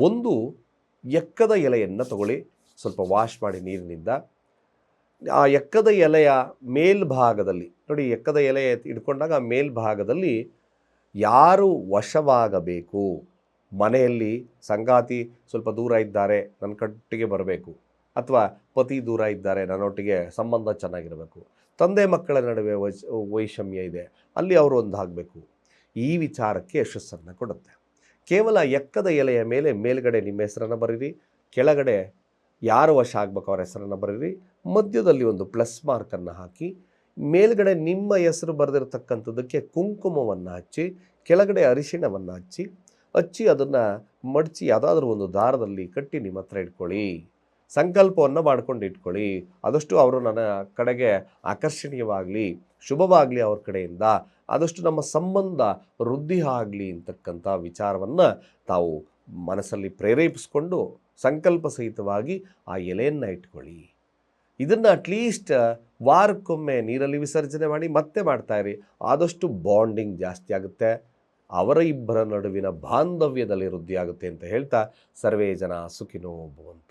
ಒಂದು ಎಕ್ಕದ ಎಲೆಯನ್ನು ತಗೊಳ್ಳಿ, ಸ್ವಲ್ಪ ವಾಶ್ ಮಾಡಿ ನೀರಿನಿಂದ. ಆ ಎಕ್ಕದ ಎಲೆಯ ಮೇಲ್ಭಾಗದಲ್ಲಿ ನೋಡಿ, ಎಕ್ಕದ ಎಲೆ ಇಟ್ಕೊಂಡಾಗ ಆ ಮೇಲ್ಭಾಗದಲ್ಲಿ ಯಾರು ವಶವಾಗಬೇಕು, ಮನೆಯಲ್ಲಿ ಸಂಗಾತಿ ಸ್ವಲ್ಪ ದೂರ ಇದ್ದಾರೆ, ನನ್ನ ಕಟ್ಟಿಗೆ ಬರಬೇಕು, ಅಥವಾ ಪತಿ ದೂರ ಇದ್ದಾರೆ, ನನ್ನೊಟ್ಟಿಗೆ ಸಂಬಂಧ ಚೆನ್ನಾಗಿರಬೇಕು, ತಂದೆ ಮಕ್ಕಳ ನಡುವೆ ವೈಷಮ್ಯ ಇದೆ, ಅಲ್ಲಿ ಅವರು ಒಂದಾಗಬೇಕು, ಈ ವಿಚಾರಕ್ಕೆ ಯಶಸ್ಸನ್ನು ಕೊಡುತ್ತೆ. ಕೇವಲ ಎಕ್ಕದ ಎಲೆಯ ಮೇಲೆ ಮೇಲ್ಗಡೆ ನಿಮ್ಮ ಹೆಸರನ್ನು ಬರೀರಿ, ಕೆಳಗಡೆ ಯಾರು ವಶ ಆಗಬೇಕು ಅವರ ಹೆಸರನ್ನು ಬರೀರಿ, ಮಧ್ಯದಲ್ಲಿ ಒಂದು ಪ್ಲಸ್ ಮಾರ್ಕನ್ನು ಹಾಕಿ, ಮೇಲ್ಗಡೆ ನಿಮ್ಮ ಹೆಸರು ಬರೆದಿರತಕ್ಕಂಥದ್ದಕ್ಕೆ ಕುಂಕುಮವನ್ನು ಹಚ್ಚಿ, ಕೆಳಗಡೆ ಅರಿಶಿಣವನ್ನು ಹಚ್ಚಿ ಅದನ್ನು ಮಡಚಿ ಯಾವುದಾದ್ರೂ ಒಂದು ದಾರದಲ್ಲಿ ಕಟ್ಟಿ ನಿಮ್ಮ ಹತ್ರ ಇಟ್ಕೊಳ್ಳಿ. ಸಂಕಲ್ಪವನ್ನು ಮಾಡ್ಕೊಂಡು ಇಟ್ಕೊಳ್ಳಿ, ಆದಷ್ಟು ಅವರು ನನ್ನ ಕಡೆಗೆ ಆಕರ್ಷಣೀಯವಾಗಲಿ, ಶುಭವಾಗಲಿ, ಅವ್ರ ಕಡೆಯಿಂದ ಆದಷ್ಟು ನಮ್ಮ ಸಂಬಂಧ ವೃದ್ಧಿ ಆಗಲಿ ಅಂತಕ್ಕಂಥ ವಿಚಾರವನ್ನು ತಾವು ಮನಸ್ಸಲ್ಲಿ ಪ್ರೇರೇಪಿಸ್ಕೊಂಡು ಸಂಕಲ್ಪ ಸಹಿತವಾಗಿ ಆ ಎಲೆಯನ್ನು ಇಟ್ಕೊಳ್ಳಿ. ಇದನ್ನು ಅಟ್ಲೀಸ್ಟ್ ವಾರಕ್ಕೊಮ್ಮೆ ನೀರಲ್ಲಿ ವಿಸರ್ಜನೆ ಮಾಡಿ ಮತ್ತೆ ಮಾಡ್ತಾಯಿರಿ. ಆದಷ್ಟು ಬಾಂಡಿಂಗ್ ಜಾಸ್ತಿ ಆಗುತ್ತೆ, ಅವರ ಇಬ್ಬರ ನಡುವಿನ ಬಾಂಧವ್ಯದಲ್ಲಿ ವೃದ್ಧಿ ಆಗುತ್ತೆ ಅಂತ ಹೇಳ್ತಾ, ಸರ್ವೇ ಜನ ಸುಖಿನೋ ಭವಂತು.